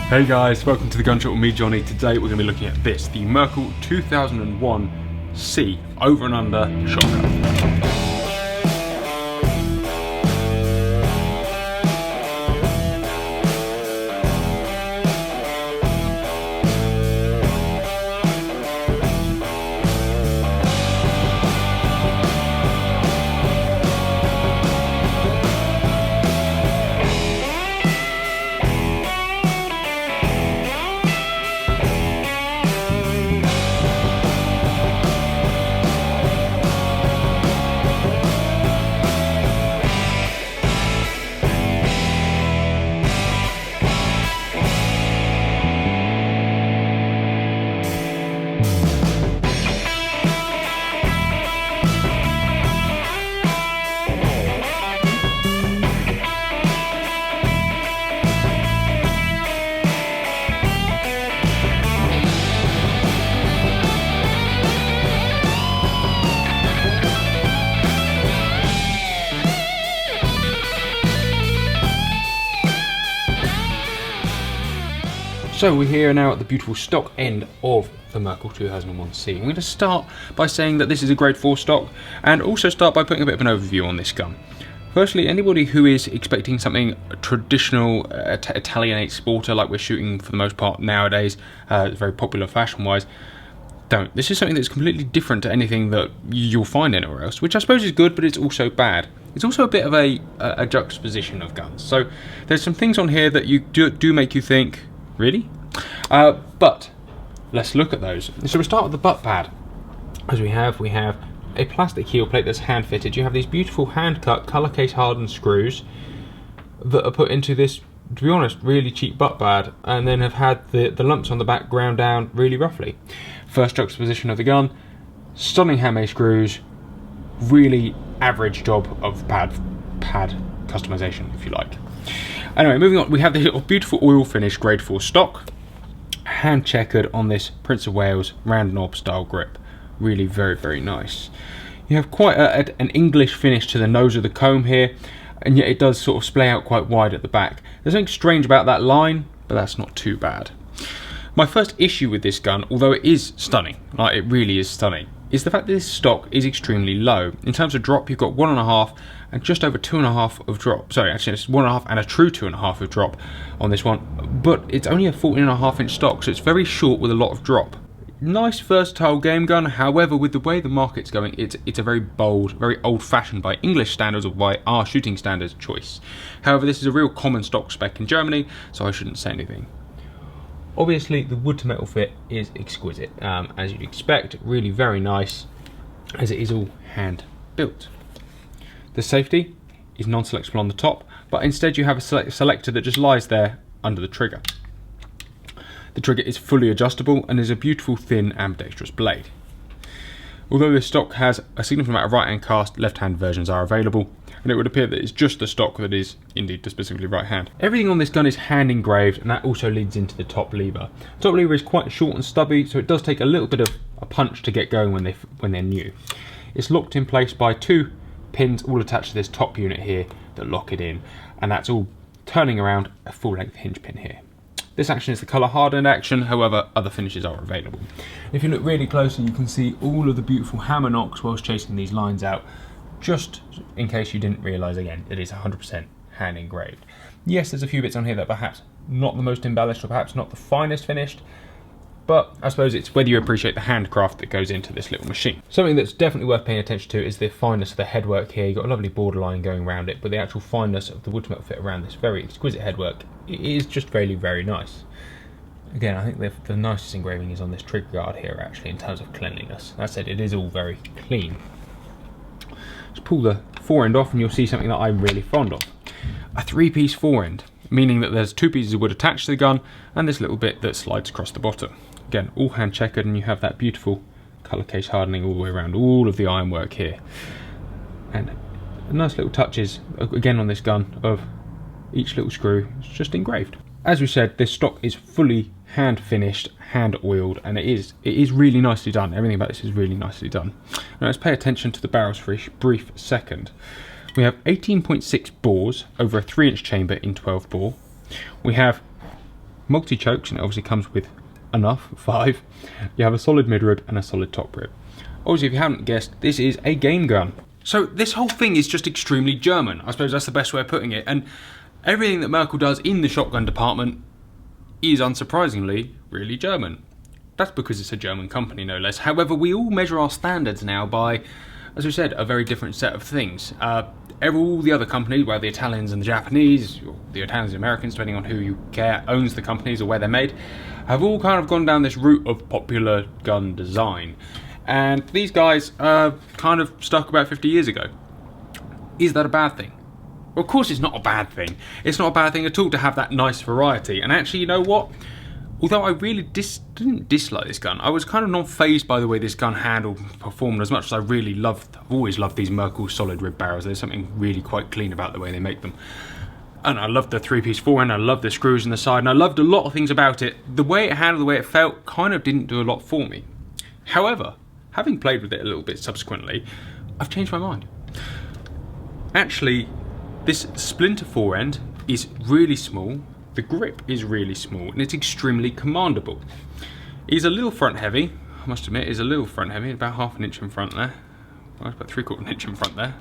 Hey guys, welcome to the Gun Shop with me, Jonny. Today we're going to be looking at this, the Merkel 2001 C over and under shotgun. So we're here now at the beautiful stock end of the Merkel 2001C. I'm going to start by saying that this is a grade 4 stock, and also start by putting a bit of an overview on this gun. Firstly, anybody who is expecting something traditional, Italianate sporter like we're shooting for the most part nowadays, very popular fashion-wise, don't. This is something that's completely different to anything that you'll find anywhere else, which I suppose is good, but it's also bad. It's also a bit of a juxtaposition of guns. So there's some things on here that you do make you think, really? But let's look at those. So we'll start with the butt pad. As we have a plastic heel plate that's hand fitted. You have these beautiful hand cut colour case hardened screws that are put into this, to be honest, really cheap butt pad, and then have had the lumps on the back ground down really roughly. First juxtaposition of the gun, stunning handmade screws, really average job of pad customization, if you like. Anyway, moving on, we have the beautiful oil finish grade 4 stock, hand checkered on this Prince of Wales round knob style grip. Really very, very nice. You have quite an English finish to the nose of the comb here, and yet it does sort of splay out quite wide at the back. There's something strange about that line, but that's not too bad. My first issue with this gun, although it is stunning, like it really is stunning, is the fact that this stock is extremely low. In terms of drop, you've got 1.5 and just over 2.5 of drop. Sorry, actually it's 1.5 and a true 2.5 of drop on this one, but it's only a 14.5 inch stock, so it's very short with a lot of drop. Nice versatile game gun, however with the way the market's going, it's a very bold, very old-fashioned by English standards or by our shooting standards choice. However, this is a real common stock spec in Germany, so I shouldn't say anything. Obviously the wood to metal fit is exquisite, as you'd expect, really very nice, as it is all hand built. The safety is non-selectable on the top, but instead you have a selector that just lies there under the trigger. The trigger is fully adjustable and is a beautiful thin ambidextrous blade. Although this stock has a significant amount of right hand cast, left hand versions are available, and it would appear that it's just the stock that is indeed specifically right hand. Everything on this gun is hand engraved, and that also leads into the top lever. The top lever is quite short and stubby, so it does take a little bit of a punch to get going when they're new. It's locked in place by 2 pins all attached to this top unit here that lock it in, and that's all turning around a full length hinge pin here. This action is the colour hardened action, however other finishes are available. If you look really closely, you can see all of the beautiful hammer knocks whilst chasing these lines out, just in case you didn't realise. Again, it is 100% hand engraved. Yes, there's a few bits on here that are perhaps not the most embellished or perhaps not the finest finished, but I suppose it's whether you appreciate the handcraft that goes into this little machine. Something that's definitely worth paying attention to is the fineness of the headwork here. You've got a lovely borderline going around it, but the actual fineness of the wood to metal fit around this very exquisite headwork is just very, very nice. Again, I think the nicest engraving is on this trigger guard here, actually, in terms of cleanliness. That said, it is all very clean. Just pull the forend off and you'll see something that I'm really fond of. A 3-piece forend, meaning that there's 2 pieces of wood attached to the gun and this little bit that slides across the bottom. Again, all hand checkered, and you have that beautiful colour case hardening all the way around all of the ironwork here. And nice little touches, again on this gun, of each little screw. It's just engraved. As we said, this stock is fully hand finished, hand oiled, and it is really nicely done. Everything about this is really nicely done. Now let's pay attention to the barrels for a brief second. We have 18.6 bores over a 3-inch chamber in 12 bore. We have multi-chokes, and it obviously comes with enough, 5. You have a solid mid-rib and a solid top rib. Obviously, if you haven't guessed, this is a game gun. So this whole thing is just extremely German. I suppose that's the best way of putting it. And everything that Merkel does in the shotgun department is, unsurprisingly, really German. That's because it's a German company, no less. However, we all measure our standards now by, as we said, a very different set of things. All the other companies, whether the Italians and the Japanese, or the Italians and Americans, depending on who you care, owns the companies or where they're made, have all kind of gone down this route of popular gun design. And these guys kind of stuck about 50 years ago. Is that a bad thing? Well, of course it's not a bad thing. It's not a bad thing at all to have that nice variety. And actually, you know what? Although I really didn't dislike this gun, I was kind of not fazed by the way this gun handled and performed as much as I really loved. I've always loved these Merkel solid rib barrels. There's something really quite clean about the way they make them. And I loved the 3-piece forend, I loved the screws in the side, and I loved a lot of things about it. The way it handled, the way it felt, kind of didn't do a lot for me. However, having played with it a little bit subsequently, I've changed my mind. Actually, this splinter forend is really small. The grip is really small and it's extremely commandable. It's a little front heavy, I must admit, it's a little front heavy, about half an inch in front there. Well, it's about 3/4 inch in front there.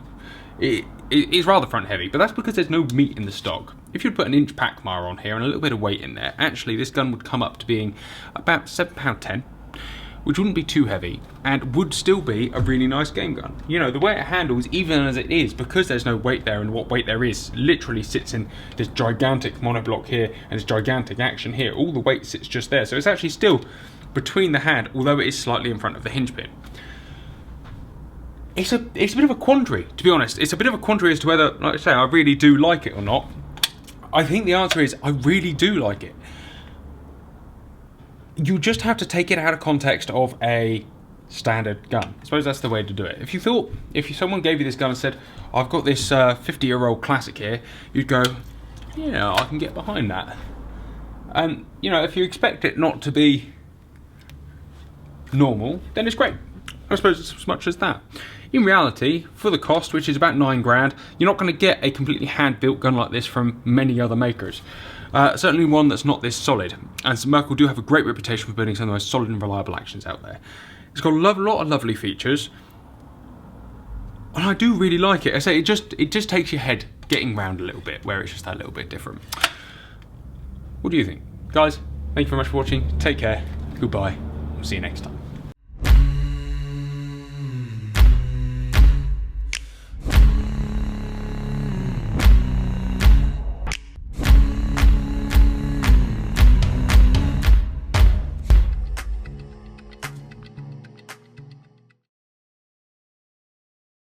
It is rather front heavy, but that's because there's no meat in the stock. If you'd put an inch Packmar on here and a little bit of weight in there, actually this gun would come up to being about £7.10, which wouldn't be too heavy and would still be a really nice game gun. You know, the way it handles, even as it is, because there's no weight there, and what weight there is literally sits in this gigantic monoblock here and this gigantic action here. All the weight sits just there, so it's actually still between the hand, although it is slightly in front of the hinge pin. It's a bit of a quandary, to be honest. It's a bit of a quandary as to whether, like I say, I really do like it or not. I think the answer is I really do like it. You just have to take it out of context of a standard gun. I suppose that's the way to do it. If someone gave you this gun and said, I've got this 50-year-old classic here, you'd go, yeah, I can get behind that. And, you know, if you expect it not to be normal, then it's great. I suppose it's as much as that. In reality, for the cost, which is about £9 grand, you're not going to get a completely hand-built gun like this from many other makers. Certainly one that's not this solid. And Merkel do have a great reputation for building some of the most solid and reliable actions out there. It's got a lot of lovely features, and I do really like it. I say it just takes your head getting round a little bit, where it's just that little bit different. What do you think? Guys, thank you very much for watching. Take care. Goodbye. See you next time.